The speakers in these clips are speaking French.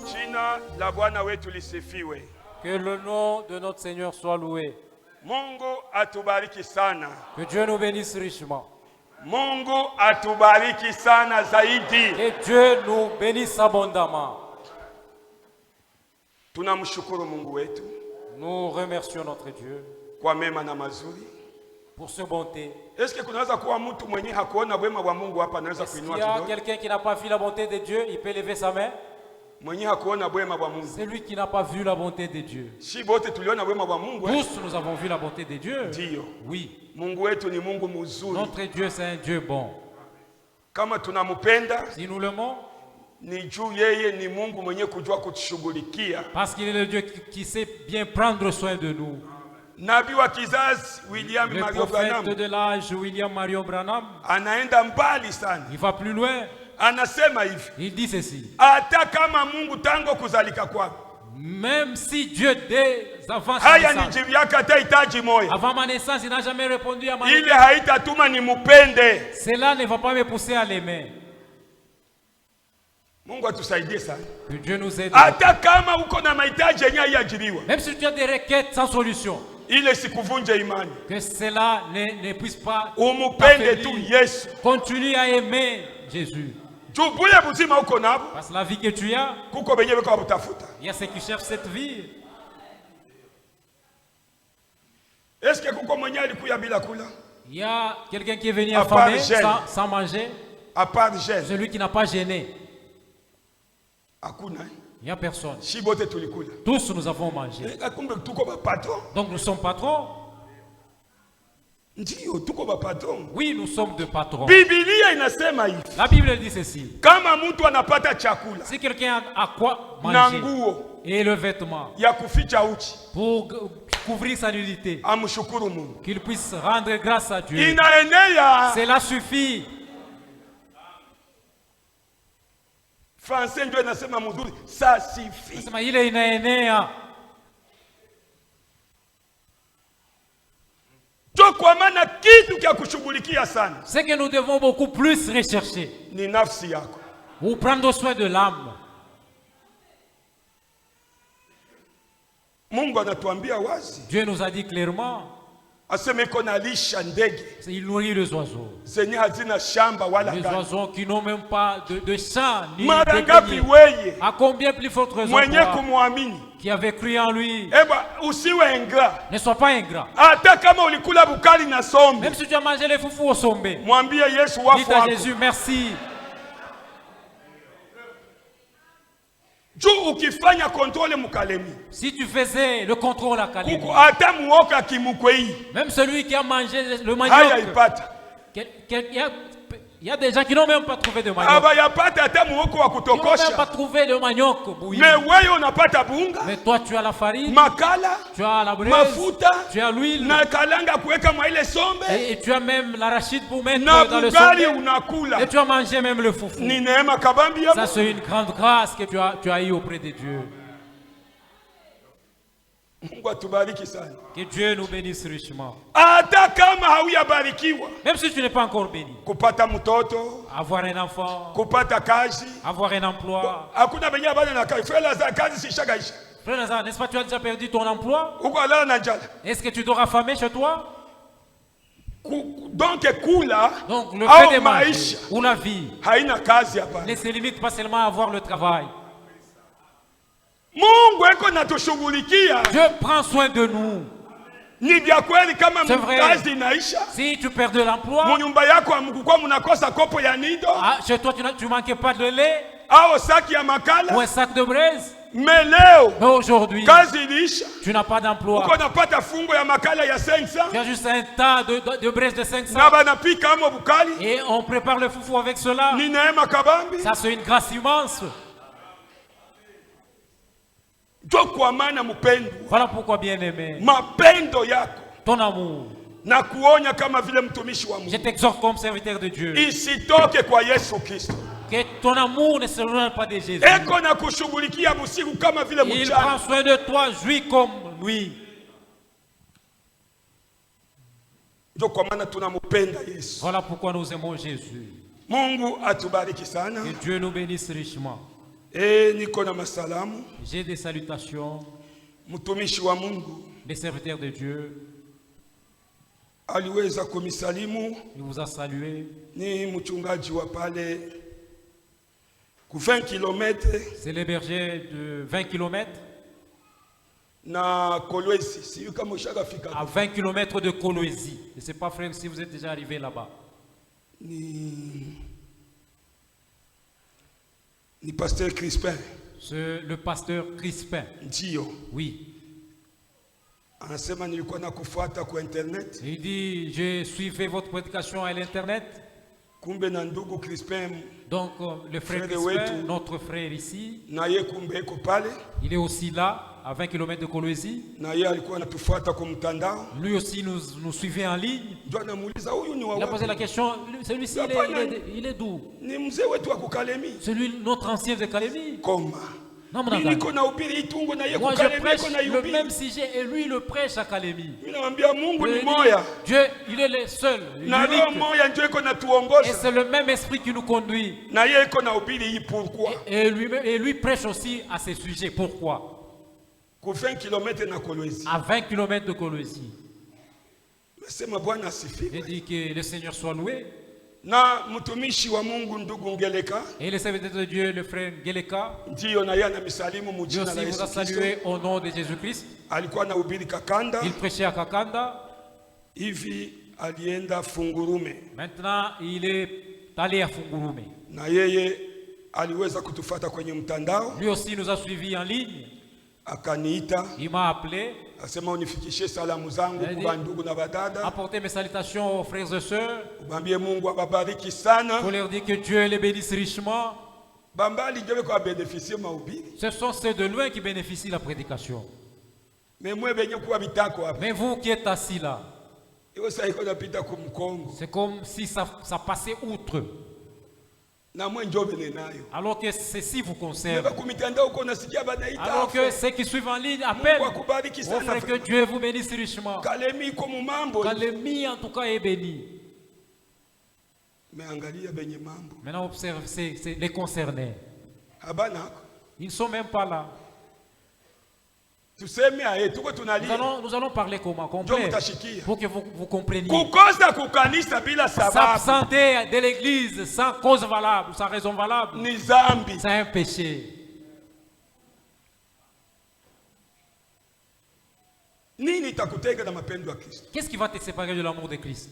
Jina la Bwana wetu lisifiwe. Que le nom de notre Seigneur soit loué. Mungu atubariki sana. Que Dieu nous bénisse richement. Mungu atubariki sana zaidi. Que Dieu nous bénisse abondamment. Tunamshukuru Mungu wetu. Nous remercions notre Dieu kwa mema na mazuri. Pour sa bonté. Est-ce que kunaweza kuwa mtu mwenye hakuona wema wa Mungu hapa anaweza kuinua kidole? Est-ce qu'il y a quelqu'un qui n'a pas vu la bonté de Dieu, il peut lever sa main? Mwenye hakuona wema wa Mungu. C'est lui qui n'a pas vu la bonté de Dieu. Si bote tuliona wema wa Mungu. Tous nous avons vu la bonté de Dieu. Ndio. Oui. Mungu wetu ni Mungu mzuri. Notre Dieu c'est un Dieu bon. Kama tunamupenda, si nous l'aimons, ni juu yeye ni Mungu mwenye kujua kutushughulikia. Parce qu'il est le Dieu qui sait bien prendre soin de nous. Nabii wa kizazi William Marion Branham, le prophète de l'âge William Marion Branham, anaenda mbali sana. Il va plus loin. Anasema hivi. Il dit ceci. Hata kama Mungu tangu kuzalika kwako, même si Dieu dès avant sa naissance, avant ma naissance, il n'a jamais répondu à ma naissance. Cela ne va pas me pousser à l'aimer. Que Dieu nous aide. Même si tu as des requêtes sans solution, que cela ne puisse pas t'affaiblir. Continue à aimer Jésus. Parce que la vie que tu as, il y a ceux qui cherchent cette vie. Est-ce que il y a quelqu'un qui est venu affamé sans manger? À part Gênes. Celui qui n'a pas gêné. Il n'y a personne. Tous nous avons mangé. Donc nous sommes patrons. Oui, nous sommes de patrons. La Bible dit ceci. Si quelqu'un a quoi manger et le vêtement pour couvrir sa nudité, qu'il puisse rendre grâce à Dieu, cela suffit. Français ndio inasema mzuri, ça suffit. Nasema ile inaenea. Kwa maana kitu kia kushughulikia sana. C'est que nous devons beaucoup plus rechercher. Ni nafsi yako. Ou prendre soin de l'âme. Mungu anatuambia wazi. Dieu nous a dit clairement. Il nourrit les oiseaux. Les oiseaux qui n'ont même pas de champ ni de grenier. À combien plus forte raison qui avait cru en lui. Ne sois pas ingrat. Même si tu as mangé les foufous au sommet, dis à Jésus merci. Si tu faisais le contrôle à Kalemi, même celui qui a mangé le manioc, il y a des gens qui n'ont même pas trouvé de manioc. Ils n'ont même pas trouvé de manioc bouilli. Mais toi tu as la farine, tu as la braise, tu as l'huile, et tu as même l'arachide pour mettre dans le sommet. Et tu as mangé même le foufou. Ça c'est une grande grâce que tu as eue auprès de Dieu. Que Dieu nous bénisse richement. Même si tu n'es pas encore béni. Avoir un enfant. Avoir un emploi. Frère Lazare, n'est-ce pas tu as déjà perdu ton emploi? Est-ce que tu dors affamé chez toi? Donc le fait de manger ou la vie ne se limite pas seulement à avoir le travail. Dieu prend soin de nous. C'est vrai. Si tu perds de l'emploi, chez toi tu ne manques pas de lait ou un sac de braise. Mais aujourd'hui, tu n'as pas d'emploi. Tu as juste un tas de braise de 500. Et on prépare le foufou avec cela. Ça c'est une grâce immense. Voilà pourquoi bien aimé, ton amour, je t'exhorte comme serviteur de Dieu, que ton amour ne se loin pas de Jésus. Il prend soin de toi, jouis comme lui. Voilà pourquoi nous aimons Jésus. Que Dieu nous bénisse richement. J'ai des salutations. Des serviteurs de Dieu. Il vous a salué. C'est le berger de 20 km. À 20 km de Kolwezi. Je ne sais pas, frère, si vous êtes déjà arrivé là-bas. Pasteur Crispin. Le pasteur Crispin. Oui. Il dit, je suivais votre prédication à l'internet. Donc le frère Crispin, notre frère ici, il est aussi là, à 20 km de Kolwezi. Lui aussi nous suivait en ligne. Il a posé la question, celui-ci il est d'où? Celui, notre ancien de Kalemi. Non, moi je prêche le même sujet et lui le prêche à Kalemi. Dieu, il est le seul, et c'est le même esprit qui nous conduit. Et lui prêche aussi à ce sujet. Pourquoi? À 20 km de Kolwezi. Il dit que le Seigneur soit loué. Et le serviteur de Dieu, le frère Geleka, lui aussi vous a salué au nom de Jésus-Christ. Il prêchait à Kakanda. Maintenant, il est allé à Fungurume. Lui aussi nous a suivis en ligne. Il m'a appelé. Apportez mes salutations aux frères et sœurs. Pour leur dire que Dieu les bénisse richement. Ce sont ceux de loin qui bénéficient de la prédication. Mais vous qui êtes assis là, c'est comme si ça passait outre. Alors que ceci vous concerne. Alors que ceux qui suivent en ligne appellent. Oh frère, que Dieu vous bénisse richement. Kalemi en tout cas est béni. Maintenant observe c'est les concernés. Ils ne sont même pas là. Nous allons parler comment complet pour que vous compreniez. S'absenter de l'église sans cause valable, sans raison valable, c'est un péché. Qu'est-ce qui va te séparer de l'amour de Christ?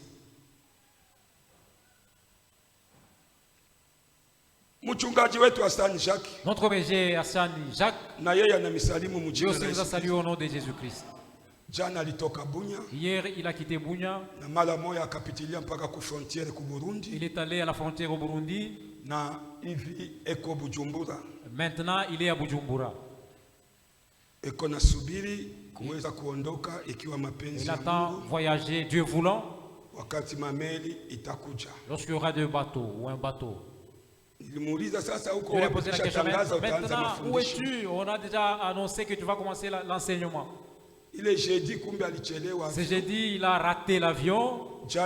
Notre berger Hassan Jacques, lui aussi nous a salué au nom de Jésus-Christ. Hier, il a quitté Bunya. Il est allé à la frontière au Burundi. Maintenant, il est à Bujumbura. Il attend voyager, Dieu voulant, lorsqu'il y aura deux bateaux ou un bateau. Je lui ai posé la question, maintenant, où es-tu? On a déjà annoncé que tu vas commencer l'enseignement. Ce jeudi, il a raté l'avion. C'est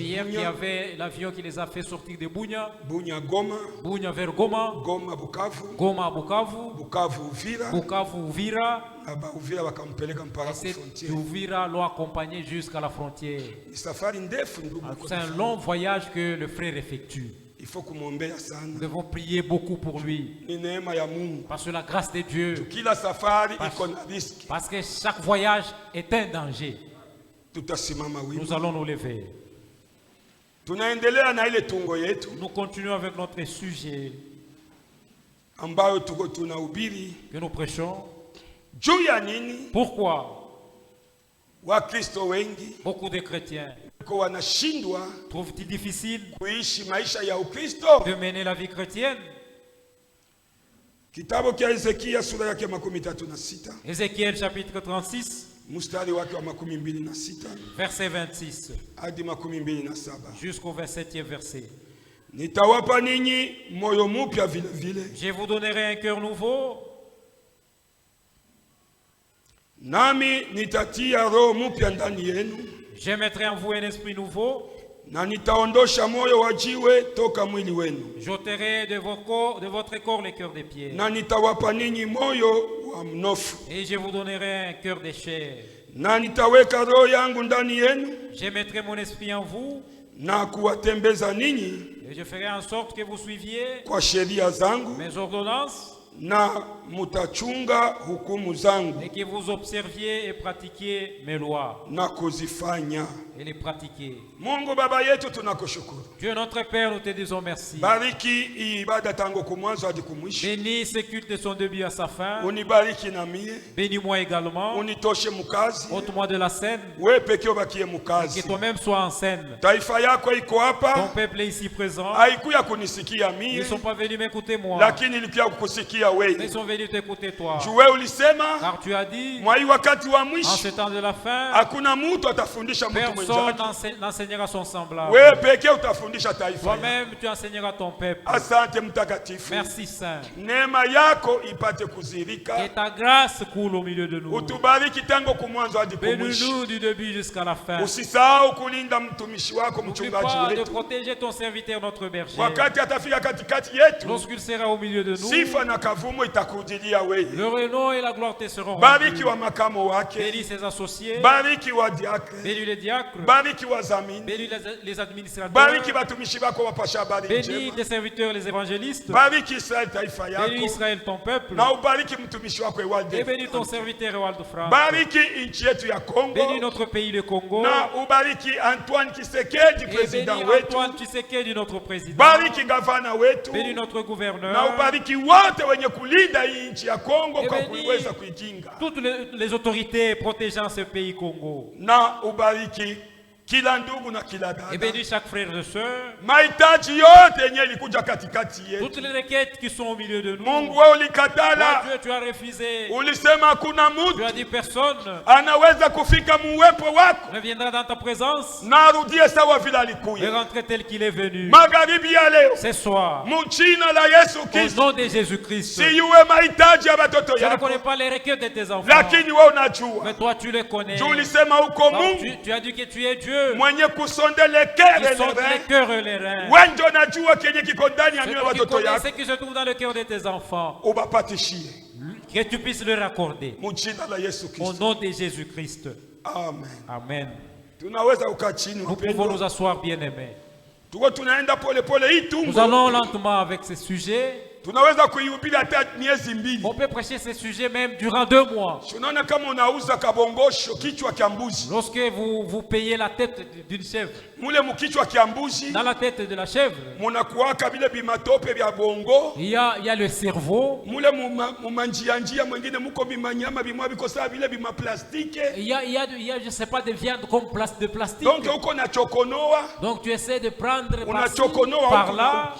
hier qu'il y avait l'avion qui les a fait sortir de Bunya. Bunya vers Goma. Goma Bukavu. Bukavu Uvira. Et Uvira l'ont accompagné jusqu'à la frontière. C'est un long voyage que le frère effectue. Nous devons prier beaucoup pour lui. Parce que la grâce de Dieu. Parce que chaque voyage est un danger. Nous allons nous lever. Nous continuons avec notre sujet que nous prêchons. Pourquoi beaucoup de chrétiens trouvent-ils difficile de mener la vie chrétienne? Ézéchiel chapitre 36 verset 26 jusqu'au 27e verset. Je vous donnerai un cœur nouveau. Je mettrai en vous un esprit nouveau. Na nitaondosha moyo wa jiwe toka mwili wenu. J'ôterai de votre corps les cœurs des pierres. Na nitawapa ninyi moyo wa mnofu. Et je vous donnerai un cœur de chair. Na nitaweka roho yangu ndani yenu. Je mettrai mon esprit en vous. Na kuwatembeza ninyi. Et je ferai en sorte que vous suiviez kwa sheria zangu. Mes ordonnances. Na mutachunga hukumu zangu. Et que vous observiez et pratiquiez mes lois. Na kuzifanya. Et les pratiquer. Mungu Baba yetu tunakushukuru. Dieu notre Père, nous te disons merci. Bariki ibada tangu kumwanzo hadi kumwisho. Bénis ce culte de son début à sa fin. Unibariki na mie. Bénis-moi également. Unitoshe mukazi. Ôte-moi de la scène. Wewe pekee ubakie mukazi. Que toi-même sois en scène. Taifa yako iko hapa. Ton peuple est ici présent. Haikuya kunisikia mie. Ils ne sont pas venus m'écouter moi. Lakini ilikuya kukusikia wewe. Ils sont venus t'écouter toi. Wewe ulisema. Car tu as dit. Mwai wakati wa mwisho. En ce temps de la fin. Hakuna mtu atafundisha mtu mwenzake. Personne n'enseignera son semblable. Wewe pekee utafundisha taifa. Toi-même tu enseigneras ton peuple. Asante mtakatifu. Merci Saint. Neema yako ipate kuzirika. Que ta grâce coule au milieu de nous. Utubariki tangu kumwanzo hadi kumwisho. Bénis-nous du début jusqu'à la fin. Usisahau kulinda mtumishi wako mchungaji wetu. N'oublie pas de protéger ton serviteur notre berger. Wakati atafika katikati yetu. Lorsqu'il sera au milieu de nous. Sifa na kavumo itakujilia wewe. Le renom et la gloire te seront rendus. Bariki wa makamo wake. Bénis ses associés. Bariki wa diacre. Bénis les diacres. Bariki wa zamini. Bénis les administrateurs. Bariki batumishi bako wapasha habari njema. Bénis tes serviteurs les évangélistes. Bariki Israel taifa yako. Bénis Israël ton peuple. Na ubariki mtumishi wako Ewald. Et bénis ton serviteur Ewald France. Bariki nchi yetu ya Kongo. Bénis notre pays le Congo. Na ubariki Antoine Tshisekedi président wetu. Antoine Tshisekedi notre président. Bariki gavana wetu. Bénis notre gouverneur. Na ubariki wote wenye kulinda nchi ya Kongo kwa kuweza kuikinga. Toutes les autorités protégeant ce pays Congo. Na ubariki kila ndugu na kila dada. Et bénis chaque frère et sœur. Mahitaji yote yenye ilikuja katikati yetu. Toutes les requêtes qui sont au milieu de nous. Mungu wewe ulikatala. Dieu, tu as refusé. Ulisema hakuna mtu. Tu as dit personne anaweza kufika muwepo wako. Ne viendra dans ta présence. Na arudie sawa vile alikuja. Et rentrer tel qu'il est venu. Magharibi ya leo. Ce soir. Mchina la Yesu Kristo. Au nom de Jésus-Christ. Si yuwe mahitaji ya watoto yako. Je ne connais pas les requêtes de tes enfants. Lakini wewe unajua. Mais toi tu les connais. Tu ulisema uko Mungu. Tu as dit que tu es Dieu. Mwenye kusonde les cœurs et les reins. Wewe ndio unajua kenye kiko ndani ya mioyo watoto yako. Ce qui se trouve dans le cœur de tes enfants. Ubapatishie. Que tu puisses leur accorder. Mjina la Yesu Kristo. Au nom de Jésus-Christ. Amen. Amen. Tunaweza ukaa chini. Nous pouvons nous asseoir, bien-aimés. Tunaenda pole pole hii tungo. Nous allons lentement avec ce sujet. Tunaweza kuihubiri hata miezi mbili. On peut prêcher ce sujet même durant 2 mois. Unaona kama unauza kabongosho kichwa kia mbuzi. Lorsque vous payez la tête d'une chèvre. Mule mkichwa kia mbuzi. Dans la tête de la chèvre. Munakuwaka vile bimatope vya bongo. Il y a le cerveau. Mule mumanjia mwingine muko bimanyama bimwa biko sawa vile bima plastike. Il y a je sais pas de viande comme de plastique. Donc uko na chokonoa. Donc tu essaies de prendre par là.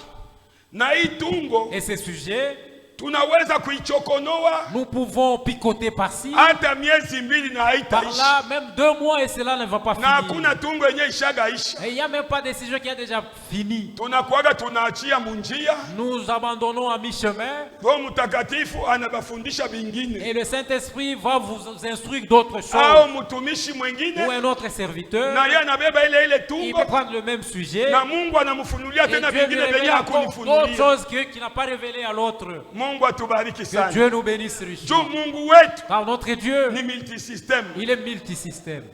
Na hii tungo. Et ce sujet. Tunaweza kuichokonoa. Nous pouvons picoter par-ci. Hata miezi mbili na haitaishi. Par là, même 2 mois et cela ne va pas finir. Na hakuna tungo yenye ishagaisha. Et il n'y a même pas de sujet qui a déjà fini. Tunakuaga tunaachia munjia. Nous abandonnons à mi-chemin. Roho Mtakatifu anabafundisha bingine. Et le Saint-Esprit va vous instruire d'autres choses. Au mtumishi mwingine. Ou un autre serviteur. Na yeye anabeba ile tungo. Il peut prendre le même sujet. Na Mungu anamfunulia tena vingine vyenye hakunifunulia. D'autres choses qui n'a pas révélé à l'autre. Mungu atubariki sana. Que Dieu nous bénisse richement. Mungu wetu. Car notre Dieu ni multisystème. Il est multisystème.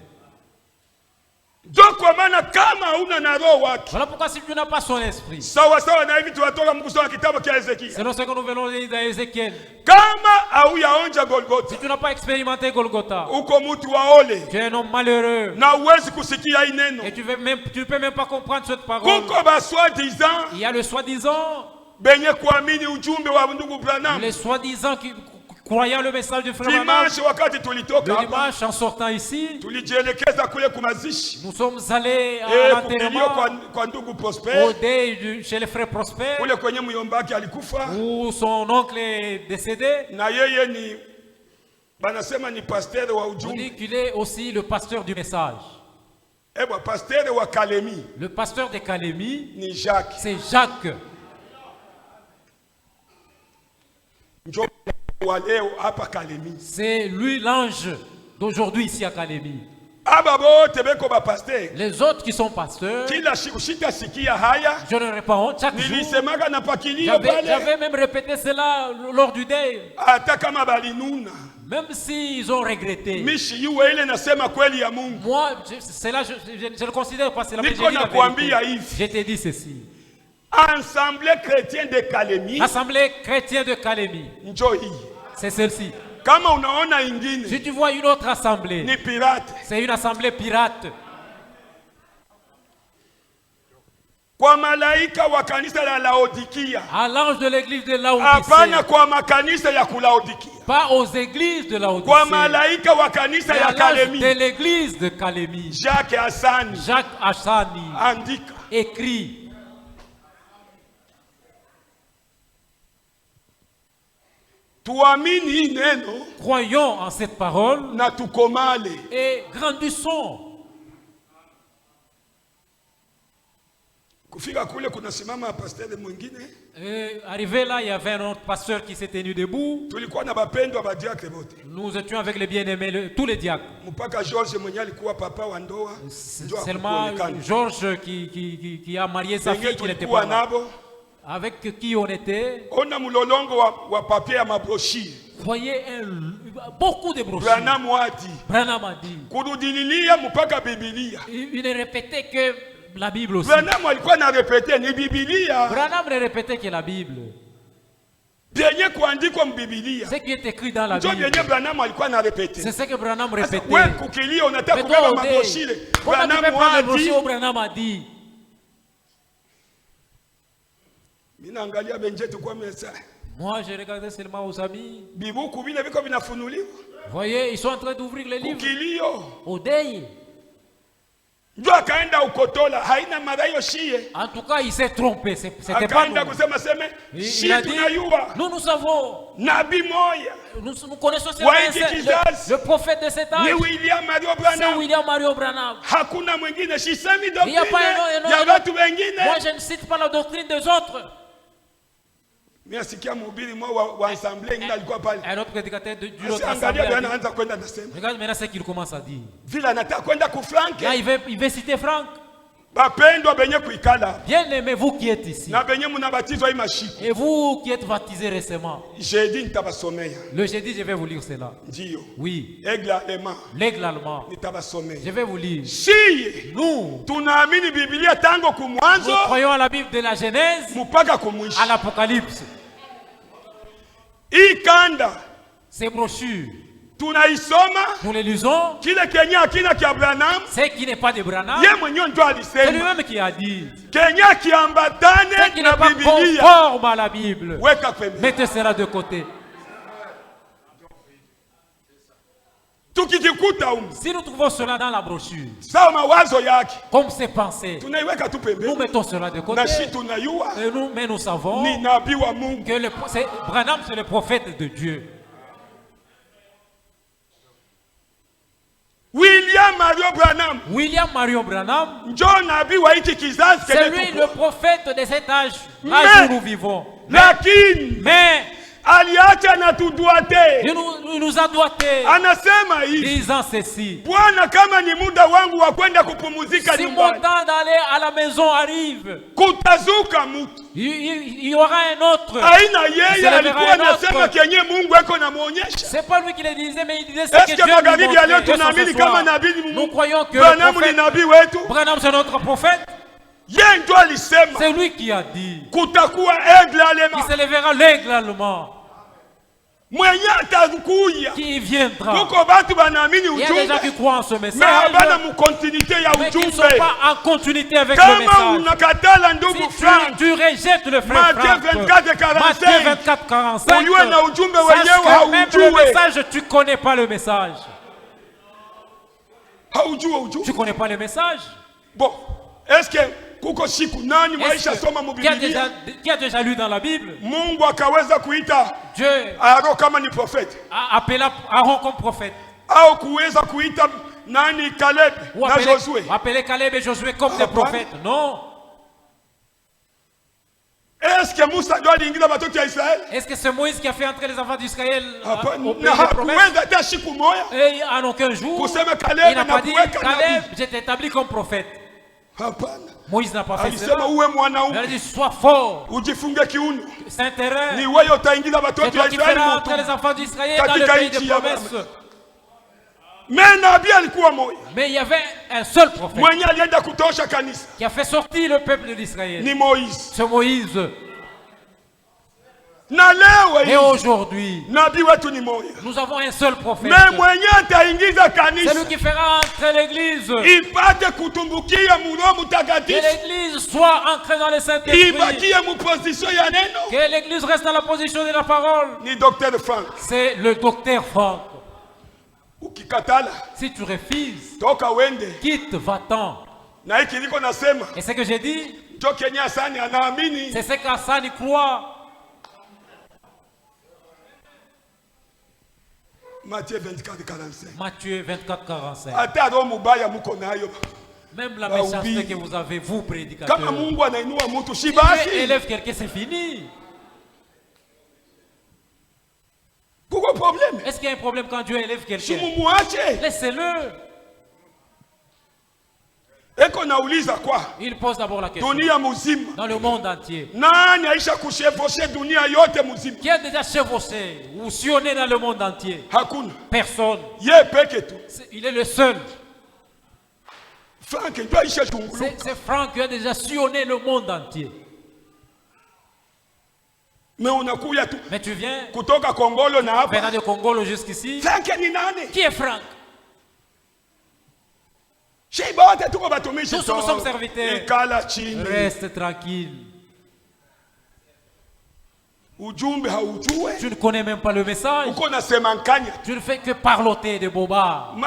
Kwa maana kama una na roho wake. Voilà pourquoi si tu n'as pas son esprit. Sawa sawa na hivi tunatoka mkusoma kitabu cha Ezekiel. C'est ce que nous venons de lire dans Ézéchiel. Kama hauyaonja Golgotha. Si tu n'as pas expérimenté Golgotha. Uko mtu wa ole. Tu es un homme malheureux. Na uwezi kusikia hii neno. Et tu peux même pas comprendre cette parole. Kuko ba soi-disant. Il y a le soi-disant. Benye kuamini ujumbe wa ndugu Branham. Les soi-disant qui croyant le message du frère Branham. Dimanche wakati tulitoka hapa. Dimanche en sortant ici. Tulijielekeza kule kumazishi. Nous sommes allés à l'enterrement. Kwa ndugu Prosper. Au deuil chez le frère Prosper. Kule kwenye myombaki alikufa. Où son oncle est décédé. Na yeye ni banasema ni pasteur wa ujumbe. On dit qu'il est aussi le pasteur du message. Pasteur wa Kalemi. Le pasteur de Kalemi. Ni Jacques. C'est Jacques. C'est lui l'ange d'aujourd'hui ici à Kalemi. Les autres qui sont pasteurs, je n'aurais pas honte chaque jour. J'avais même répété cela lors du deuil. Même s'ils ont regretté. Moi, je le considère pas, c'est la vérité. Je t'ai dit ceci. Assemblée chrétienne de Kalemi. Assemblée chrétienne de Kalemi. C'est celle-ci. Si tu vois une autre assemblée, c'est une assemblée pirate. Kwa malaika wa kanisa la Laodikia. À l'ange de l'église de Laodicée. Hapana kwa makanisa ya Laodikia. Pas aux églises de Laodicée. Kwa malaika wa kanisa ya Kalemi. De l'église de Kalemi. Jacques Hassani. Jacques Hassani. Andika. Écrit. Tuamini neno. Croyons en cette parole. Na tukomale. Et grandissons. Arrivé là, il y avait un autre pasteur qui s'est tenu debout. Nous étions avec les bien-aimés, tous les diacres. Seulement Georges qui a marié sa fille, qui n'était pas là. Avec qui on était. Voyez beaucoup de brochures. Branham a dit. Il ne répétait que la Bible aussi. Branham ne répétait que la Bible. Ce qui est écrit dans la Bible. C'est ce que Branham répétait. Mais toi, comment tu peux prendre le brochure où Branham a dit? Moi, j'ai regardé seulement aux amis. Vous voyez, ils sont en train d'ouvrir les livres. Au deuil. En tout cas, il s'est trompé. C'était pas nous. Il a dit, nous savons. Nous connaissons le prophète de cet âge. C'est William Mario Branham. Il n'y a pas un autre. Moi, je ne cite pas la doctrine des autres. Un autre prédicateur d'une autre assemblée. Regarde maintenant ce qu'il commence à dire. Là, il veut citer Franck. Bien aimé, vous qui êtes ici. Et vous qui êtes baptisés récemment. Le jeudi, je vais vous lire cela. Oui. L'aigle allemand. Je vais vous lire. Nous croyons à la Bible de la Genèse à l'Apocalypse. Ces brochures, nous les lisons. Ce qui n'est pas de Branham, c'est lui-même qui a dit. Ce qui n'est pas conforme à la Bible, mettez cela de côté. Si nous trouvons cela dans la brochure, comme c'est pensé, nous mettons cela de côté. Mais nous savons que Branham, c'est le prophète de Dieu. William Mario Branham, c'est lui le prophète de cet âge, l'âge où nous vivons. Mais il nous a doigté, disant ceci. Si mon temps d'aller à la maison arrive, il y aura un autre. C'est pas lui qui le disait, mais il disait ce que Dieu lui montrait. Nous croyons que Branham, c'est notre prophète. C'est lui qui a dit qu'il s'élèvera l'aigle allemand. Qui viendra. Il y a des gens qui croient en ce message, mais qui ne sont pas en continuité avec le message. Si tu rejettes le frère Matthieu 24, 45, sache que même le message, tu ne connais pas le message. Tu ne connais pas le message. Bon, est-ce que qui a déjà lu dans la Bible? Dieu a appelé Aaron comme prophète. Ou appelé Caleb et Josué comme des prophètes. Non. Est-ce que Moussa doit l'ingira batoto ya Israël? Est-ce que c'est Moïse qui a fait entrer les enfants d'Israël au pays de de promesse? Et en aucun jour, il n'a pas dit Caleb, je t'établis comme prophète. Moïse n'a pas fait cela. Il a dit sois fort. C'est un terrain. C'est toi qui feras entrer les enfants d'Israël dans le pays de promesse. Mais il y avait un seul prophète qui a fait sortir le peuple d'Israël. C'est Moïse. Et aujourd'hui, nous avons un seul prophète. C'est lui qui fera entrer l'église. Que l'église soit ancrée dans le Saint-Esprit. Que l'église reste dans la position de la parole. C'est le docteur Franck. Si tu refuses, quitte, va-t'en. Et ce que j'ai dit, c'est ce qu'Hassan croit. Matthieu 24, 45. Matthieu 24, 45. Même la méchanceté que vous avez, vous prédicateurs. Si Dieu élève quelqu'un, c'est fini. Est-ce qu'il y a un problème quand Dieu élève quelqu'un? Laissez-le. Il pose d'abord la question. Dans le monde entier. Qui a déjà chevauché ou sillonné dans le monde entier? Personne. Il est le seul. C'est Franck qui a déjà sillonné le monde entier. Mais tu viens venant de Congolo jusqu'ici. Qui est Franck? Tous nous sommes serviteurs. Reste tranquille. Tu ne connais même pas le message. Tu ne fais que parloter de bobards. Nous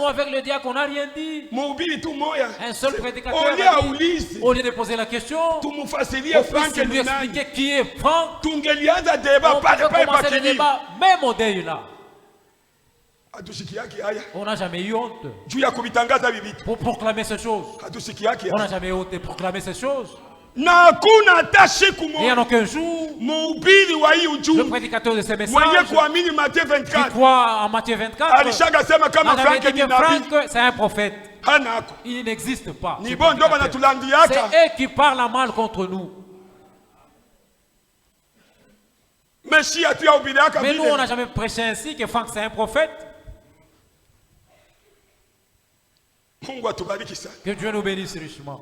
avec le diacre on n'a rien dit. Un seul prédicateur au lieu de poser la question, on puisse lui expliquer qui est Franck. On peut commencer le débat même au deuil là. On n'a jamais eu honte pour proclamer ces choses. On n'a jamais eu honte de proclamer ces choses. Et en aucun jour, le prédicateur de ces messages qui croit en Matthieu 24 n'a jamais dit que Franck c'est un prophète. Il n'existe pas. C'est eux qui parlent mal contre nous. Mais nous on n'a jamais prêché ainsi que Franck c'est un prophète. Que Dieu nous bénisse richement.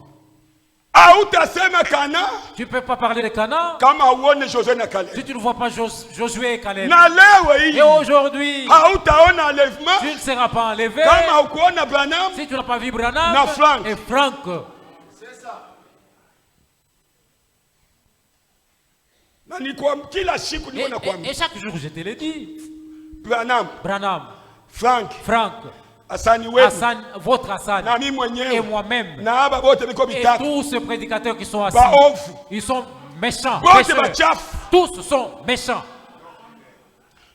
Tu ne peux pas parler de Cana si tu ne vois pas Josué et Caleb. Et aujourd'hui, tu ne seras pas enlevé si tu n'as pas vu Branham et Franck. C'est ça. Et chaque jour, je te l'ai dit. Branham, Franck. Hassan, votre Hassan et moi-même et tous ces prédicateurs qui sont assis, ils sont méchants. Tous sont méchants.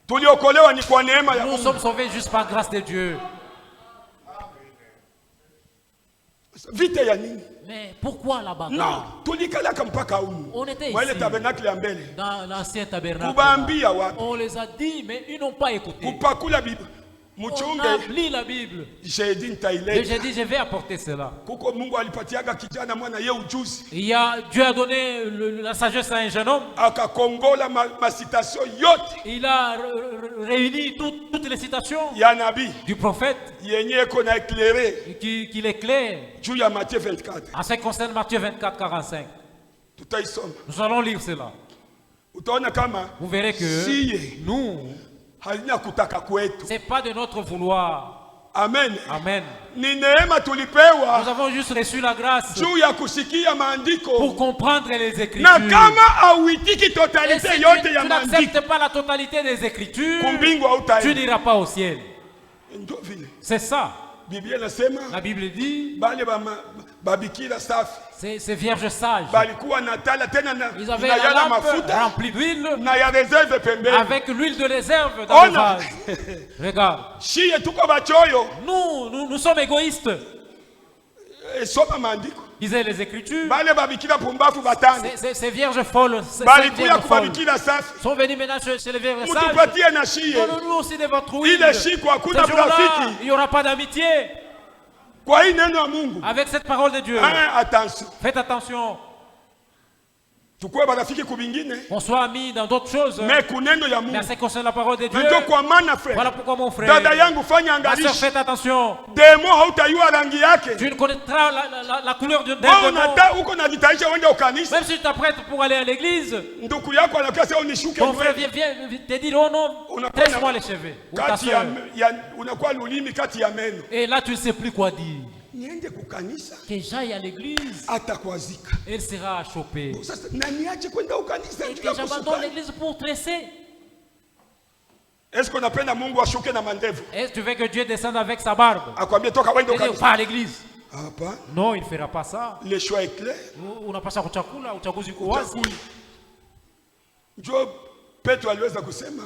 Nous sommes sauvés juste par grâce de Dieu. Mais pourquoi la bagarre? On était ici dans l'ancien tabernacle. On les a dit mais ils n'ont pas écouté. On a lu la Bible. Et j'ai dit, je vais apporter cela. Dieu a donné la sagesse à un jeune homme. Il a réuni toutes les citations du prophète qui l'éclaire en ce qui concerne Matthieu 24, 45. Nous allons lire cela. Vous verrez que nous, c'est pas de notre vouloir. Amen. Amen. Nous avons juste reçu la grâce pour comprendre les Écritures. Et si tu n'acceptes pas la totalité des Écritures, tu n'iras pas au ciel. C'est ça. La Bible dit ces vierges sages, ils avaient la lampe remplie d'huile avec l'huile de réserve dans le vase. Regarde, nous sommes égoïstes. Lisez les Écritures. Ces vierges folles sont venues maintenant chez les vierges sages. Donnons-nous aussi de votre huile. Ce jour-là, il n'y aura pas d'amitié. Avec cette parole de Dieu. Faites attention. On soit amis dans d'autres choses. Mais en ce qui concerne la parole de Dieu, voilà pourquoi mon frère, ma soeur, faites attention. Tu ne connaîtras la couleur d'un démon. Même si tu t'apprêtes pour aller à l'église, ton frère vient te dire, oh non, tresse-moi les cheveux. Ou ta soeur. Et là, tu ne sais plus quoi dire. Que j'aille à l'église, elle sera chopée. Et que j'abandonne l'église pour tresser. Est-ce que tu veux que Dieu descende avec sa barbe? Pas à l'église. Non, il ne fera pas ça. Le choix est clair.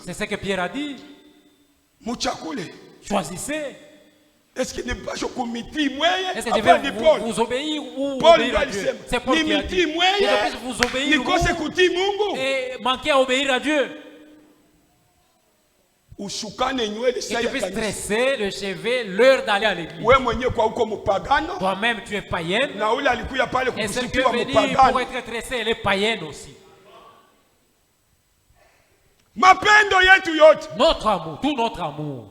C'est ce que Pierre a dit. Choisissez. Est-ce que n'est pas je commis moi? Est-ce que je vais vous obéir ou obéir à Dieu? C'est Paul qui a dit. Je vais vous obéir et manquer à obéir à Dieu. Et tu puisses tresser le chevet l'heure d'aller à l'église. Toi-même tu es païenne. Et celle qui est venue pour être tressée, elle est païenne aussi. Notre amour, tout notre amour,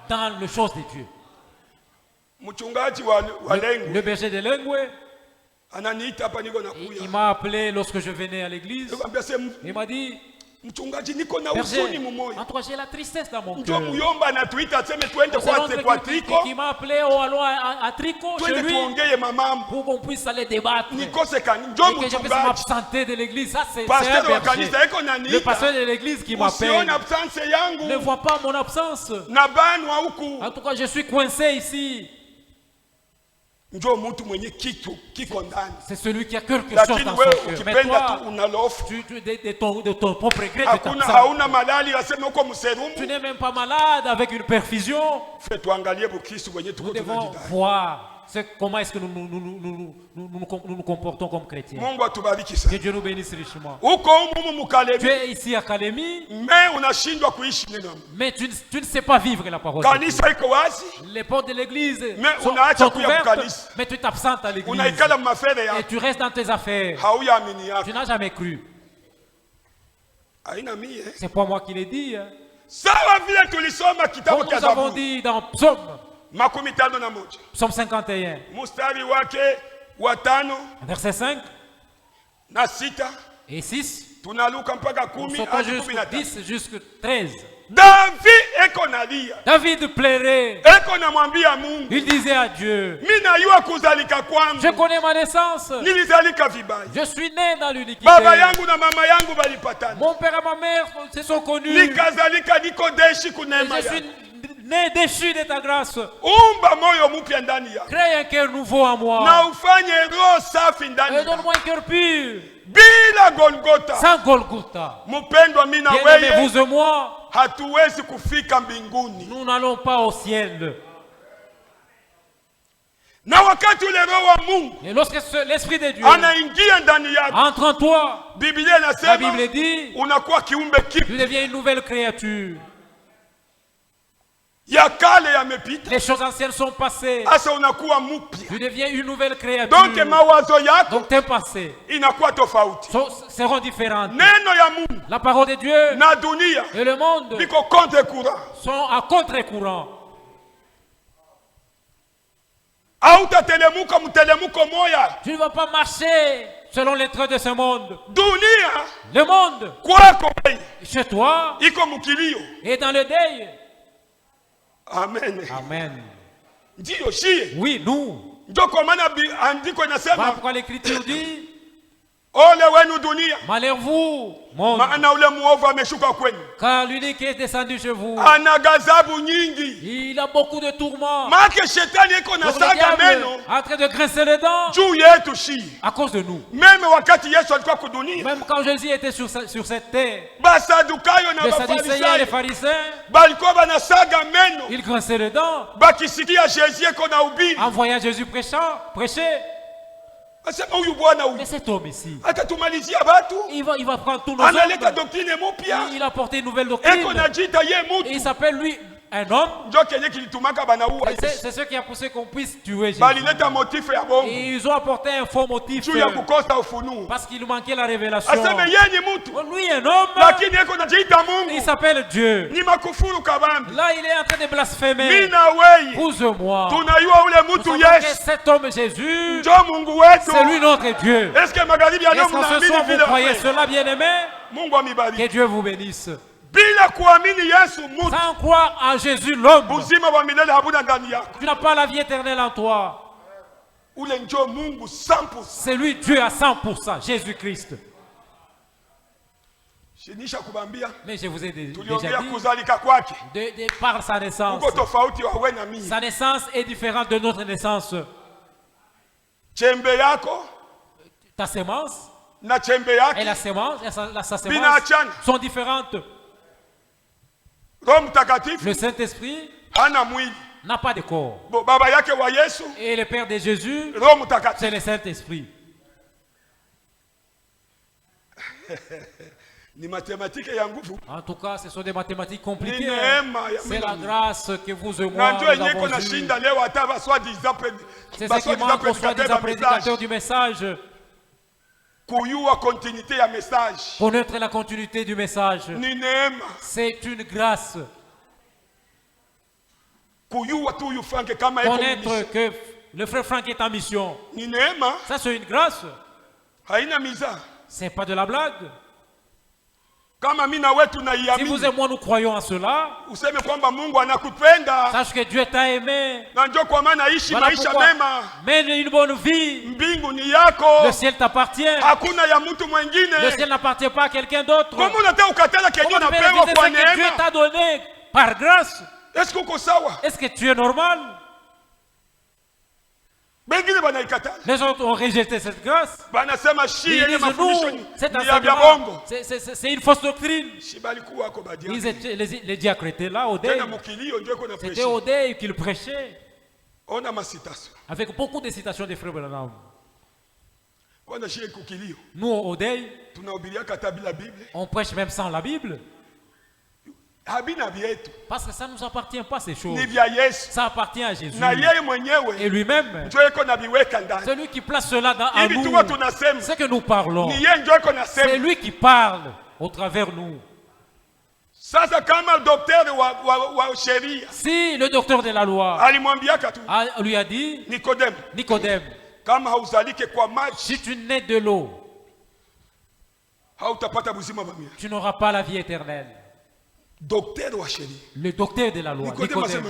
dans les choses de Dieu. Le berger de Lengwe, il m'a appelé lorsque je venais à l'église. Il m'a dit, berger, en toi j'ai la tristesse dans mon cœur. Qui m'a appelé au allons à Tricot chez lui pour qu'on puisse aller débattre et que je puisse m'absenter de l'église. Ça c'est un berger. Le pasteur de l'église qui m'appelle ne voit pas mon absence. En tout cas je suis coincé ici. C'est celui qui a quelque chose dans son cœur. Mais toi, de ton propre gré, tu n'es même pas malade avec une perfusion. Nous devons voir comment est-ce que nous nous comportons comme chrétiens. Que Dieu nous bénisse richement. Tu es ici à Kalemi, mais tu ne sais pas vivre la parole de Dieu. Les portes de l'église sont ouvertes, mais tu t'absentes à l'église. Et tu restes dans tes affaires. Tu n'as jamais cru. C'est pas moi qui l'ai dit. Comme nous avons dit dans Psaume. Psaume 51. Verset 5 et 6. Nous sautons jusqu'à 10 jusqu'à 13. David plairait. Il disait à Dieu, je connais ma naissance. Je suis né dans l'iniquité. Mon père et ma mère se sont connus. Et je suis né déchu de ta grâce. Crée un cœur nouveau en moi. Et donne-moi un cœur pur. Sans Golgotha. Bien-aimés, vous et moi, nous n'allons pas au ciel. Et lorsque l'Esprit de Dieu entre en toi, la Bible dit, tu deviens une nouvelle créature. Les choses anciennes sont passées. Tu deviens une nouvelle créature. Donc tes passés seront différentes. La parole de Dieu et le monde sont à contre-courant. Tu ne vas pas marcher selon les traits de ce monde. Le monde chez toi est dans le deuil. Amen. Amen. Oui, nous. Voilà pourquoi l'Écriture dit, Malheur vous, monde, car l'unique est descendu chez vous. Il a beaucoup de tourments. Le diable est en train de grincer les dents à cause de nous. Même quand Jésus était sur cette terre, les Sadducéens et les pharisiens, ils grinçaient les dents en voyant Jésus prêcher. Mais cet homme ici, il va prendre tout nos hommes. Il a porté une nouvelle doctrine. Et il s'appelle lui un homme. C'est ce qui a poussé qu'on puisse tuer Jésus. Et ils ont apporté un faux motif parce qu'il manquait la révélation. Lui un homme, il s'appelle Dieu. Là il est en train de blasphémer. Pousse-moi. Nous savons que cet homme Jésus, c'est lui notre Dieu. Est-ce que ce soir vous croyez cela, bien-aimé? Que Dieu vous bénisse. Sans croire en Jésus l'homme, tu n'as pas la vie éternelle en toi. C'est lui Dieu à 100%, Jésus-Christ. Mais je vous ai déjà dit, par sa naissance. Sa naissance est différente de notre naissance. Ta sémence et la sémence, sa sémence sont différentes. Le Saint-Esprit n'a pas de corps. Et le Père de Jésus, c'est le Saint-Esprit. En tout cas, ce sont des mathématiques compliquées. C'est la grâce que vous et moi nous avons eue. C'est ce qui manque aux soi-disant prédicateurs du message. Connaître la continuité du message, c'est une grâce. Connaître que le frère Franck est en mission, ça c'est une grâce. C'est pas de la blague. Si vous et moi nous croyons en cela, sache que Dieu t'a aimé. Voilà pourquoi, mène une bonne vie. Le ciel t'appartient. Le ciel n'appartient pas à quelqu'un d'autre. Comment que Dieu t'a donné par grâce? Est-ce que tu es normal? Les autres ont rejeté cette grâce. Ils disent nous, c'est enseignement, c'est une fausse doctrine. Les diacres étaient là au deuil. C'était au deuil qu'ils prêchaient. Avec beaucoup de citations des frères Branham. Nous au deuil, on prêche même sans la Bible. Parce que ça ne nous appartient pas ces choses. Ça appartient à Jésus. Et lui-même, c'est lui qui place cela en nous. Ce que nous parlons, c'est lui qui parle au travers nous. Si le docteur de la loi lui a dit, Nicodème, si tu nais de l'eau, tu n'auras pas la vie éternelle. Le docteur de la loi. Nicodème,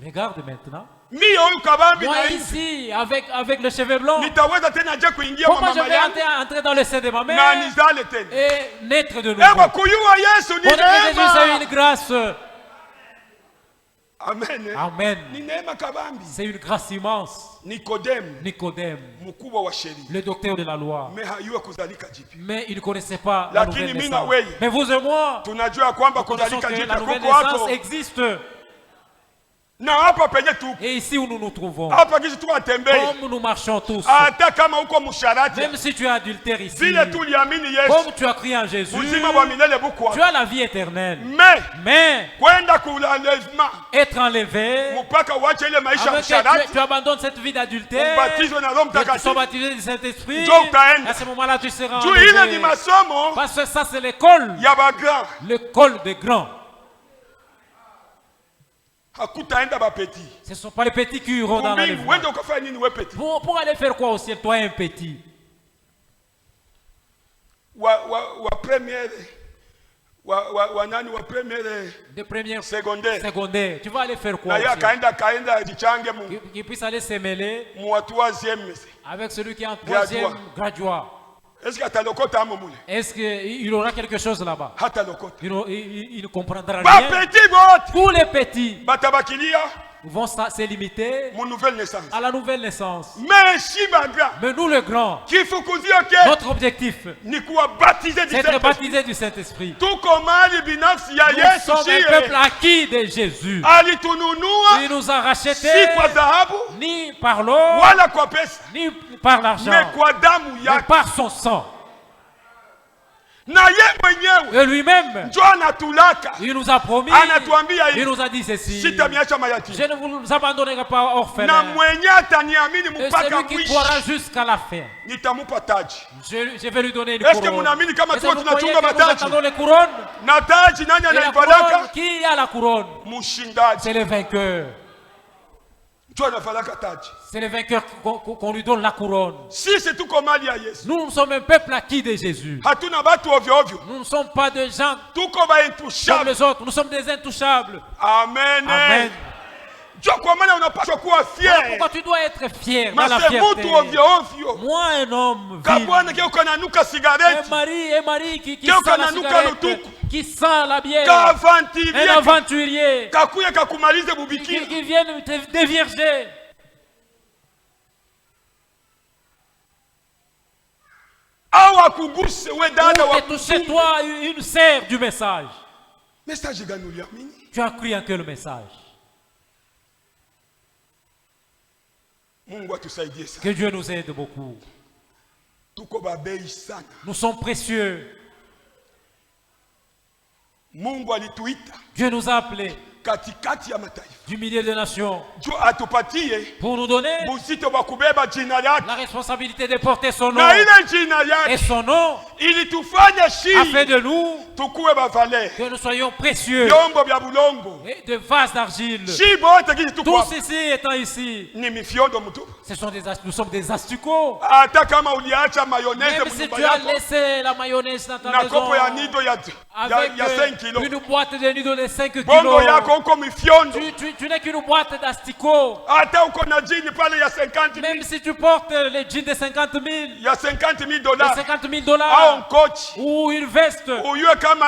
regarde maintenant. Moi ici, avec le cheveu blanc, comment je vais entrer dans le sein de ma mère et naître de nouveau? Jésus, c'est une grâce. Amen. Amen. C'est une grâce immense. Nicodème, le docteur de la loi. Mais il ne connaissait pas la nouvelle naissance. Mais vous et moi, nous connaissons que la nouvelle naissance existe. Et ici où nous nous trouvons, comme nous marchons tous, même si tu es adultère ici, comme tu as crié en Jésus, tu as la vie éternelle. Mais être enlevé, tu abandonnes cette vie d'adultère, tu sois baptisé du Saint-Esprit, à ce moment-là tu seras enlevé. Parce que ça c'est l'école, l'école des grands. Ce ne sont pas les petits qui iront dans l'enlèvement. Pour aller faire quoi au ciel, toi un petit? De première secondaire. Tu vas aller faire quoi au ciel? Qu'il puisse aller se mêler avec celui qui est en troisième graduat. Est-ce qu'il aura quelque chose là-bas? Il ne comprendra rien. Pour les petits vont se limiter à la nouvelle naissance. Mais nous, les grands, notre objectif, c'est d'être baptisés du Saint-Esprit. Nous sommes un peuple acquis de Jésus. Il nous a rachetés ni par l'or, ni par l'argent, mais par son sang. Et lui-même, il nous a promis, il nous a dit ceci: je ne vous abandonnerai pas orphelin. Et celui qui croira jusqu'à la fin, je vais lui donner une couronne. Est-ce que vous croyez que nous attendons les couronnes? Et la couronne, qui a la couronne? C'est le vainqueur. C'est le vainqueur qu'on lui donne la couronne. Nous sommes un peuple acquis de Jésus. Nous ne sommes pas des gens comme les autres. Nous sommes des intouchables. Amen. Amen. Pourquoi tu dois être fier dans la fierté? Moi, un homme vil, un mari qui sent la cigarette, qui sent la bière, un aventurier qui vient te dévierger. Ou toucher toi une serre du message. Tu as cru en quel message? Que Dieu nous aide beaucoup. Nous sommes précieux. Dieu nous a appelés du milieu des nations pour nous donner la responsabilité de porter son nom. Et son nom a fait de nous que nous soyons précieux et de vases d'argile. Tous ici étant ici, nous sommes des asticots. Même si tu as laissé la mayonnaise dans ta maison avec une boîte de nido de 5 kilos, tu n'es qu'une boîte d'asticots. Même si tu portes les jeans de 50 000, $, ou une veste,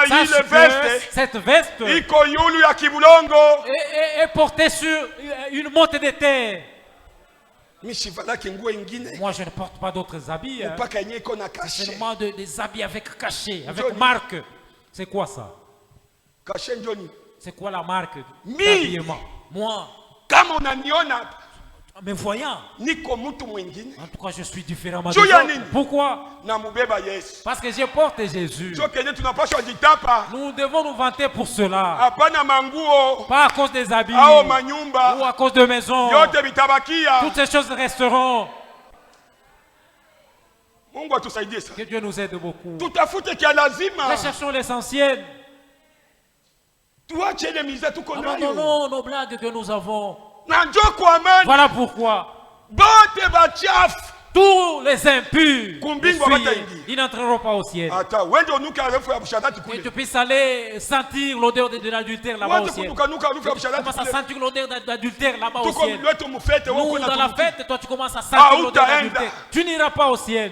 sache que cette veste est portée sur une motte de terre. Moi, je ne porte pas d'autres habits. C'est seulement des habits avec cachet, avec marque. C'est quoi ça? C'est quoi la marque d'habillement? Moi, mais voyant, en tout cas, je suis différemment des autres. Pourquoi? Parce que je porte Jésus. Nous devons nous vanter pour cela. Pas à cause des habits ou à cause de maisons. Toutes ces choses resteront. Que Dieu nous aide beaucoup. Recherchons l'essentiel. Abandonnons nos blagues que nous avons. Voilà pourquoi tous les impurs, ils n'entreront pas au ciel. Et tu puisses aller sentir l'odeur de l'adultère là-bas au ciel. Tu commences à sentir l'odeur d'adultère là-bas au ciel. Nous, dans la fête, toi tu commences à sentir l'odeur d'adultère. Tu n'iras pas au ciel.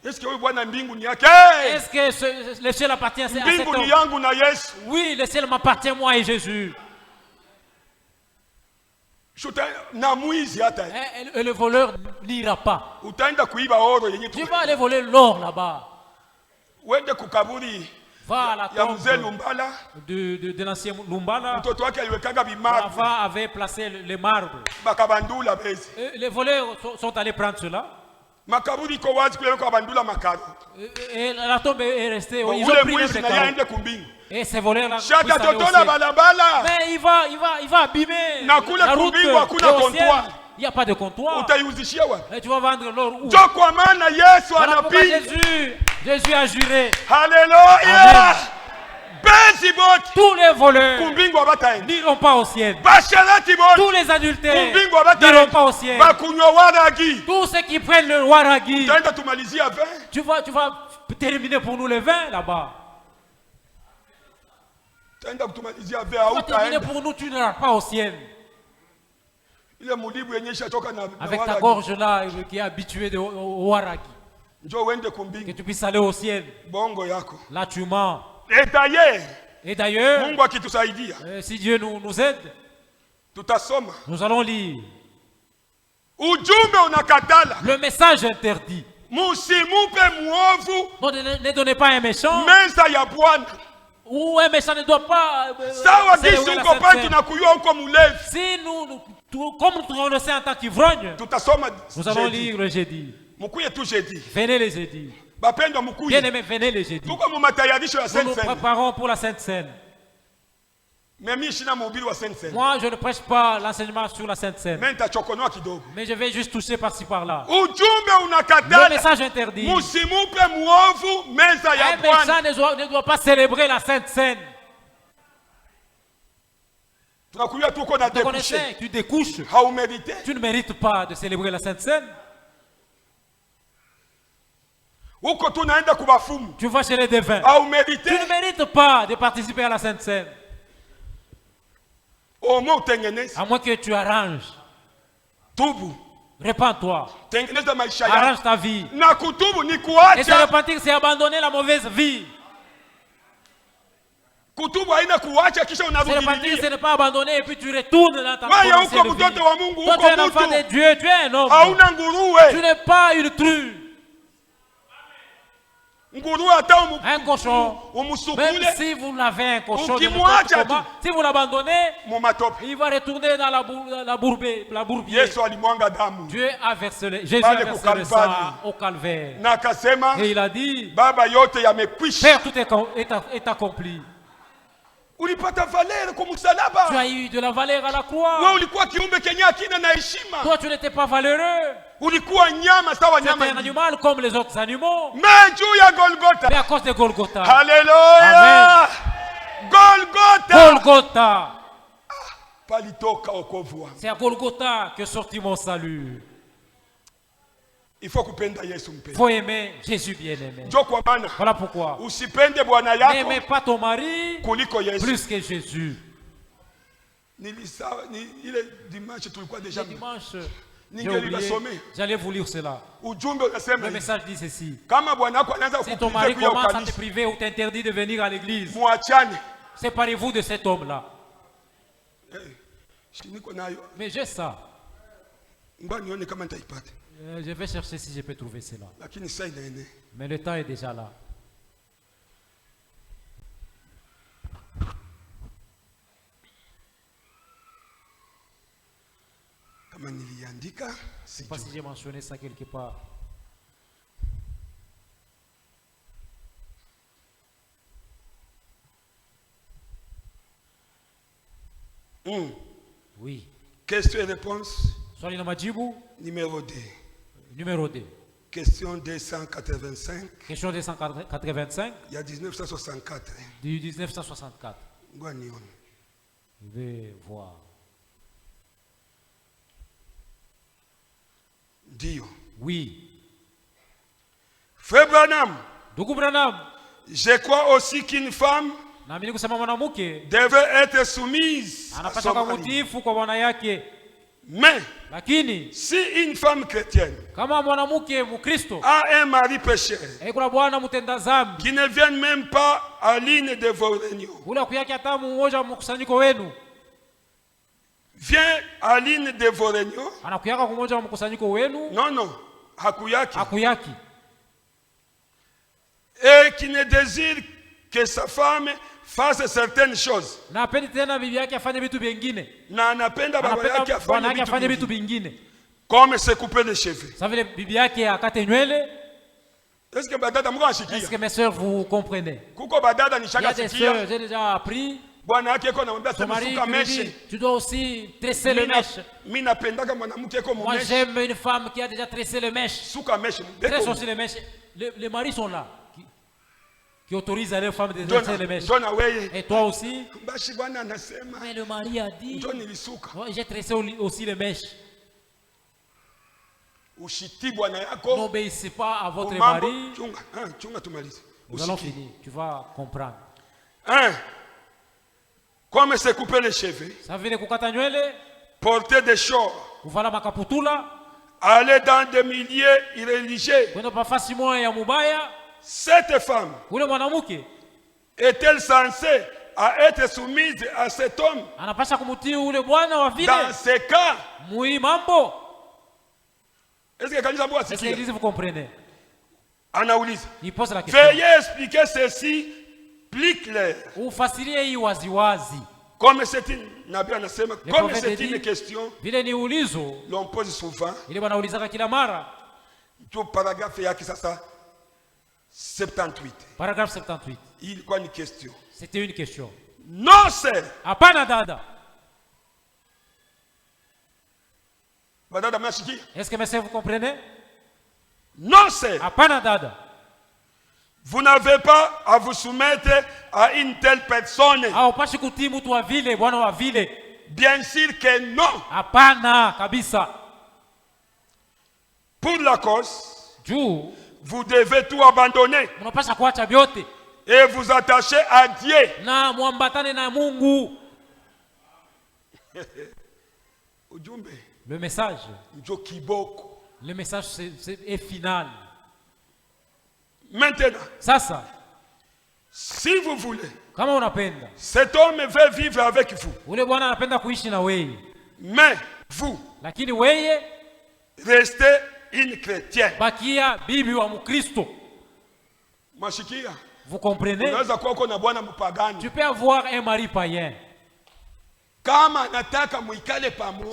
Est-ce que le ciel appartient à cet homme? Oui, le ciel m'appartient moi et Jésus. Et le voleur n'ira pas. Tu vas aller voler l'or là-bas. Va à la tombe de l'ancien Lumbala. L'enfant avait placé les marbres. Les voleurs sont allés prendre cela. Et la tombe est restée. Ils ont pris les carreaux. Et ces voleurs-là, mais il va abîmer la route. Il n'y a pas de comptoir. Et tu vas vendre l'or où? Voilà pourquoi Jésus a juré. Alléluia. Tous les voleurs n'iront pas au ciel. Tous les adultères n'iront pas au ciel. Tous ceux qui prennent le waragi. Tu vas terminer pour nous le vin là-bas. Tu vas terminer pour nous, tu n'iras pas au ciel. Avec ta gorge là qui est habituée au waragi. que tu puisses aller au ciel. Là tu mens. Et d'ailleurs, si Dieu nous aide, nous allons lire le message interdit. Ne donnez pas un méchant. Ou un méchant ne doit pas si comme nous connaissons en tant qu'ivrogne, nous allons lire le jeudi. Venez les jeudis. Bien aimé, venez les jeudis. Nous nous préparons pour la Sainte Seine. Moi, je ne prêche pas l'enseignement sur la Sainte Seine. Mais je vais juste toucher par-ci par-là. Le message interdit. Un méchant ne doit pas célébrer la Sainte Seine. Tu connaissais, tu découches. Tu ne mérites pas de célébrer la Sainte Seine. Tu vas chez les devins. Tu ne mérites pas de participer à la Sainte Seine. À moins que tu arranges. Répands-toi. Arrange ta vie. Et se repentir, c'est abandonner la mauvaise vie. Se repentir, c'est ne pas abandonner et puis tu retournes dans ta vie. Toi, tu es un enfant de Dieu, tu es un homme. Tu n'es pas une true. Un cochon, même si vous l'avez un cochon, si vous l'abandonnez, il va retourner dans la bourbier. Dieu a versé Jésus a versé le sang au calvaire. Et il a dit, Père, tout est accompli. Tu as eu de la valeur à la croix. Toi, tu n'étais pas valeureux. Tu étais un animal comme les autres animaux. Mais à cause de Golgotha. Alléluia. Golgotha. C'est à Golgotha que sortit mon salut. Il faut aimer Jésus bien-aimé. Voilà pourquoi. N'aimez pas ton mari plus que Jésus. Dimanche, j'allais vous lire cela. Le message dit ceci. Si ton mari commence à te priver ou t'interdit de venir à l'église, séparez-vous de cet homme-là. Mais j'ai ça. Je vais chercher si je peux trouver cela. Mais le temps est déjà là. Je ne sais pas si j'ai mentionné ça quelque part. Oui. Question et réponse. Numéro 2. Numéro 2. Question 285. Question 285. Il y a 1964. Du 1964. Je vais voir. Dio. Oui. Frère Branham. Ndugu Branham. Je crois aussi qu'une femme devait être soumise à son mari. Mais si une femme chrétienne a un mari pécheur qui ne vient même pas à l'île de vos réunions, vient à l'île de vos réunions, non, hakuyaki, et qui ne désire que sa femme fasse certaines choses. Comme se couper les cheveux. Est-ce que mes soeurs vous comprenez? Il y a des soeurs, j'ai déjà appris. Son mari lui dit, tu dois aussi tresser le mèche. Moi j'aime une femme qui a déjà tressé le mèche. Tresse aussi le mèche. Les maris sont là. Qui autorise à les femmes de tresser les mèches. Et toi aussi? Mais le mari a dit, j'ai tressé aussi les mèches. N'obéissez pas à votre mari. Nous allons finir, tu vas comprendre. Comme se couper les cheveux, porter des shorts, aller dans des milieux irréligieux, cette femme est-elle censée à être soumise à cet homme? Dans ce cas, est-ce que l'église vous comprenez? Veuillez expliquer ceci plus clair. Comme c'est une question, l'on pose souvent. Tout paragraphe yaki sasa 78. Paragraphe 78. Il quoi une question? C'était une question. Non, c'est. Hapana dada. Est-ce que monsieur vous comprenez? Non, c'est. Hapana dada. Vous n'avez pas à vous soumettre à une telle personne. Bien sûr que non. Hapana kabisa. Pour la cause, vous devez tout abandonner et vous attacher à Dieu. Le message est final. Maintenant, si vous voulez, cet homme veut vivre avec vous. Mais vous, restez une chrétienne. Vous comprenez? Tu peux avoir un mari païen.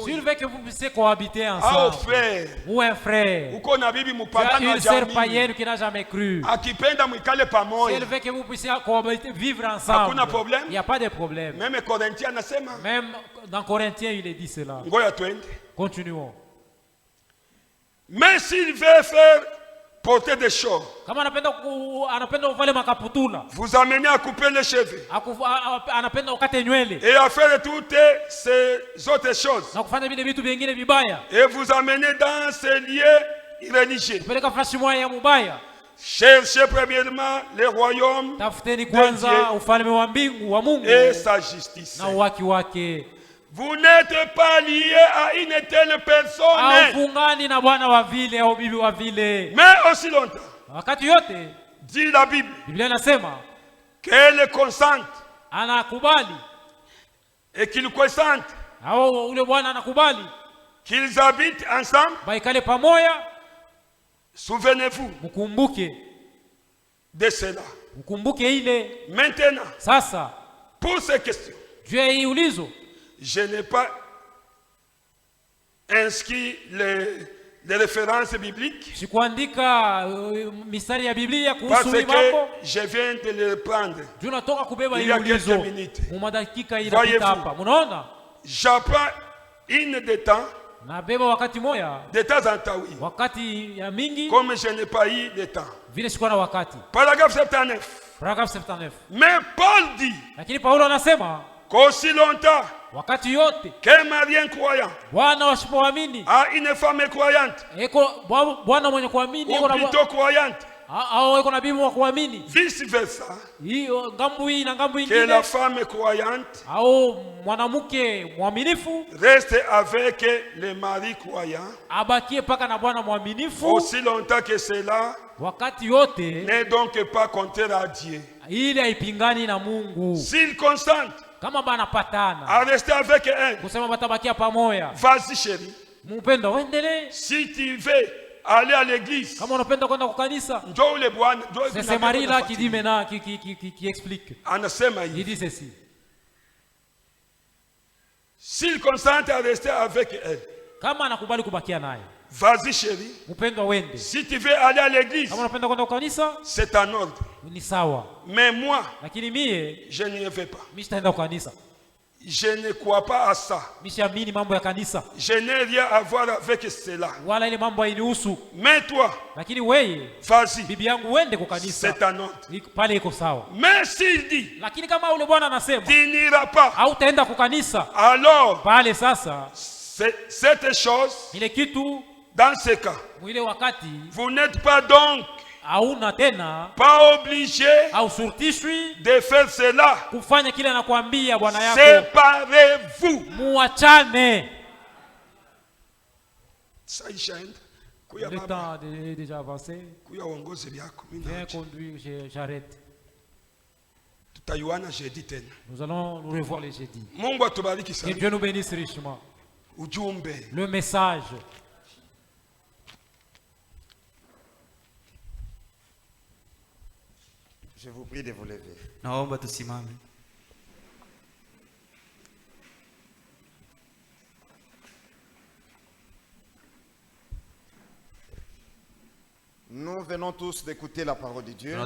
S'il veut que vous puissiez cohabiter ensemble, ou un frère, tu as une sœur païenne qui n'a jamais cru. S'il veut que vous puissiez vivre ensemble, il n'y a pas de problème. Même dans Corinthiens, il est dit cela. Continuons. Mais s'il veut faire porter des choses, vous amenez à couper les cheveux et à faire toutes ces autres choses, et vous amenez dans ces lieux religieux. Cherchez premièrement le royaume de Dieu et sa justice. Vous n'êtes pas lié à une telle personne. Mais aussi longtemps, dit la Bible, qu'elle consente et qu'ils consentent, qu'ils habitent ensemble. Souvenez-vous de cela. Maintenant, pour ces questions, je n'ai pas inscrit les références bibliques parce que je viens de les prendre il y a quelques minutes. Voyez-vous, j'apprends une de temps en temps, oui. Comme je n'ai pas eu de temps. Paragraphe 79. Mais Paul dit qu'aussi longtemps qu'un mari incroyant a une femme croyante, ou plutôt croyante, vice versa, que la femme croyante reste avec le mari croyant aussi longtemps que cela n'est donc pas contraire à Dieu. S'il consente à rester avec elle, vas-y chérie, si tu veux aller à l'église, c'est ce mari-là qui dit maintenant, qui explique. Il dit ceci. S'il consente à rester avec elle, vas-y chérie, si tu veux aller à l'église, c'est en ordre. Mais moi, je n'y vais pas. Je ne crois pas à ça. Je n'ai rien à voir avec cela. Mais toi, vas-y, c'est un ordre. Mais s'il dit, tu n'iras pas, alors, cette chose, dans ce cas, vous n'êtes pas donc pas obligé de faire cela. Séparez-vous. Le temps est déjà avancé. Viens conduire, j'arrête. Nous allons nous revoir les jeudis. Que Dieu nous bénisse richement. Le message. Je vous prie de vous lever. Nous venons tous d'écouter la parole de Dieu.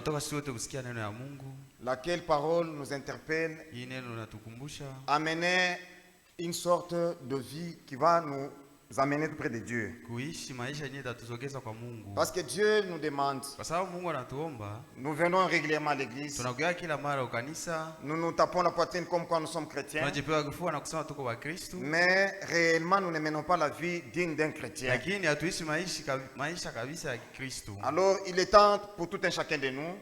Laquelle parole nous interpelle à mener une sorte de vie qui va nous amener près de Dieu. Parce que Dieu nous demande. Nous venons régulièrement à l'église. Nous nous tapons la poitrine comme quoi nous sommes chrétiens. Mais réellement nous ne menons pas la vie digne d'un chrétien. Alors il est temps pour tout un chacun de nous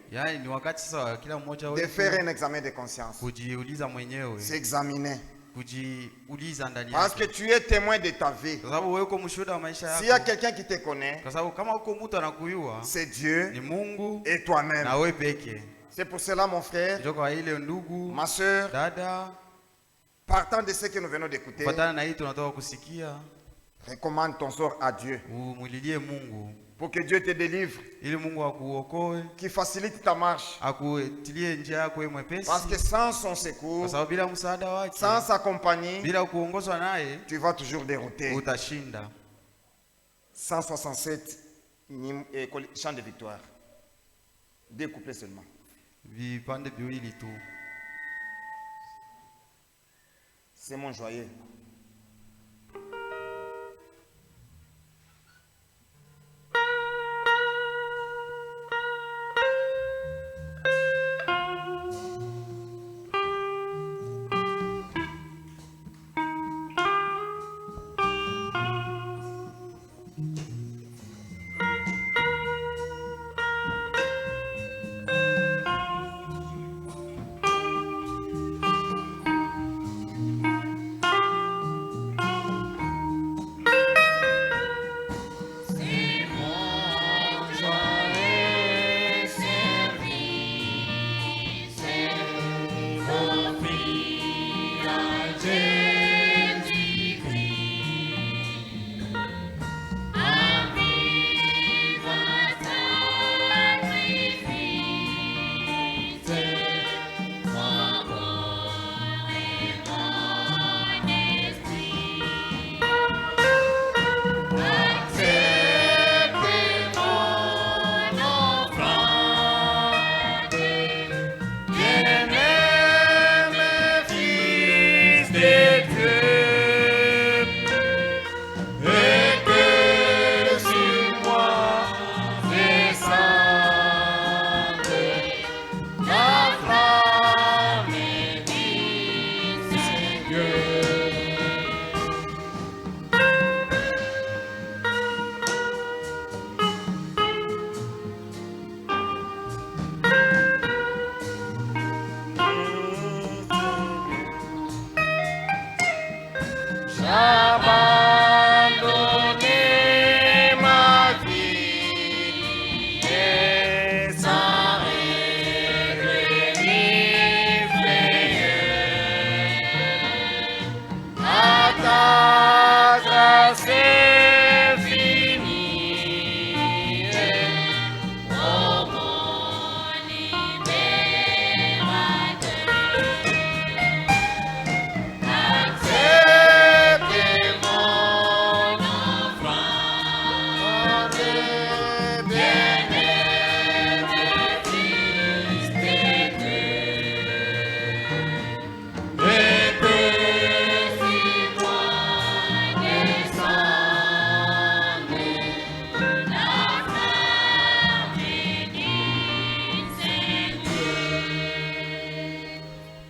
de faire un examen de conscience. S'examiner. Parce que tu es témoin de ta vie. S'il y a quelqu'un qui te connaît, c'est Dieu et toi-même. C'est pour cela, mon frère, ma soeur, partant de ce que nous venons d'écouter, recommande ton sort à Dieu. Pour que Dieu te délivre, qui facilite ta marche. Parce que sans son secours, sans sa compagnie, tu vas toujours dérouter. 167 chants de victoire. Découpés seulement. C'est mon joyeux.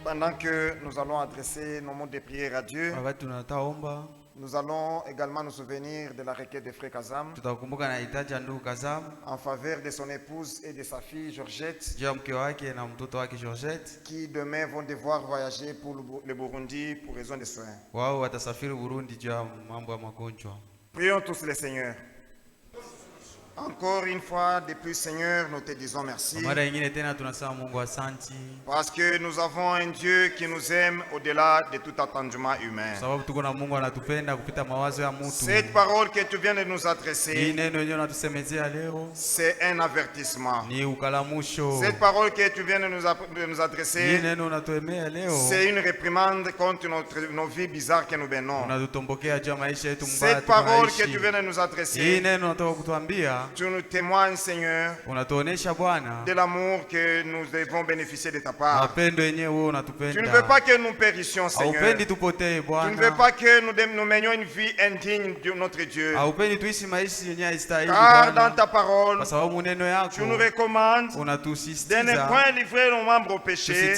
Pendant que nous allons adresser nos mots de prière à Dieu, nous allons également nous souvenir de la requête de Frère Kazam en faveur de son épouse et de sa fille Georgette, qui demain vont devoir voyager pour le Burundi pour raison de soins. Prions tous les seigneurs. Encore une fois de plus, Seigneur, nous te disons merci. Parce que nous avons un Dieu qui nous aime au-delà de tout attendement humain. Cette parole que tu viens de nous adresser, c'est un avertissement. Cette parole que tu viens de nous adresser, c'est une réprimande contre nos vies bizarres que nous menons. Cette parole que tu viens de nous adresser, tu nous témoignes, Seigneur, de l'amour que nous devons bénéficier de ta part. Tu ne veux pas que nous périssions, Seigneur. Tu ne veux pas que nous menions une vie indigne de notre Dieu. Car dans ta parole, tu nous recommandes de ne point livrer nos membres au péché,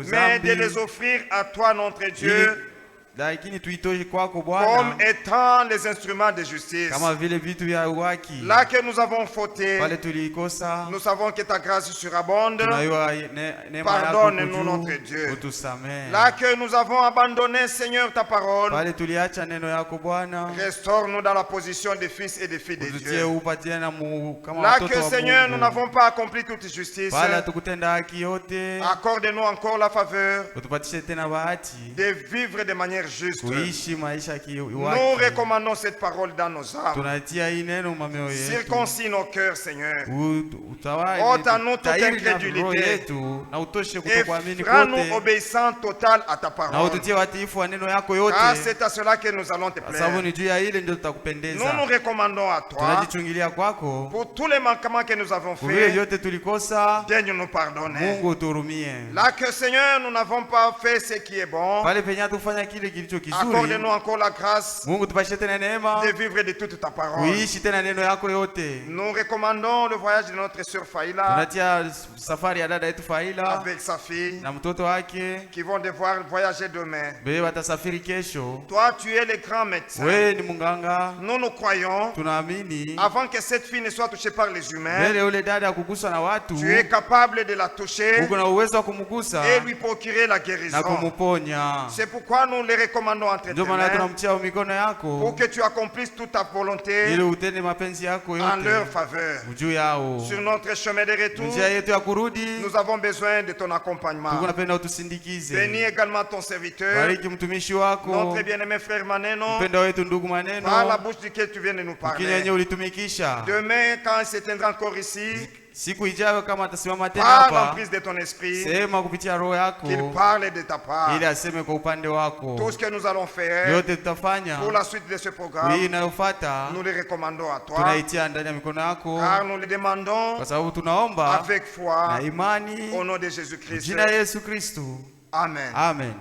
mais de les offrir à toi, notre Dieu, comme étant les instruments de justice. Là que nous avons fauté, nous savons que ta grâce surabonde. Pardonne-nous, notre Dieu. Là que nous avons abandonné, Seigneur, ta parole, restaure-nous dans la position des fils et des filles de Dieu. Là que, Seigneur, nous n'avons pas accompli toute justice, accorde-nous encore la faveur de vivre de manière juste. Nous recommandons cette parole dans nos âmes. Circoncis nos cœurs, Seigneur. Ôte à nous toute incrédulité et rends-nous obéissants total à ta parole. Car c'est à cela que nous allons te plaire. Nous nous recommandons à toi pour tous les manquements que nous avons faits. Daigne nous pardonner. Là que, Seigneur, nous n'avons pas fait ce qui est bon, accorde-nous encore la grâce de vivre de toute ta parole. Nous recommandons le voyage de notre sœur Faïla avec sa fille qui vont devoir voyager demain. Toi, tu es le grand médecin. Nous nous croyons, avant que cette fille ne soit touchée par les humains, tu es capable de la toucher et lui procurer la guérison. C'est pourquoi nous les recommandons entre tes mains, pour que tu accomplisses toute ta volonté en leur faveur. Sur notre chemin de retour, nous avons besoin de ton accompagnement. Bénis également ton serviteur, notre bien-aimé frère Maneno, par la bouche duquel tu viens de nous parler. Demain, quand il s'éteindra encore ici, par l'emprise de ton esprit, qu'il parle de ta part. Tout ce que nous allons faire pour la suite de ce programme, nous le recommandons à toi, car nous le demandons avec foi au nom de Jésus-Christ. Amen. Amen.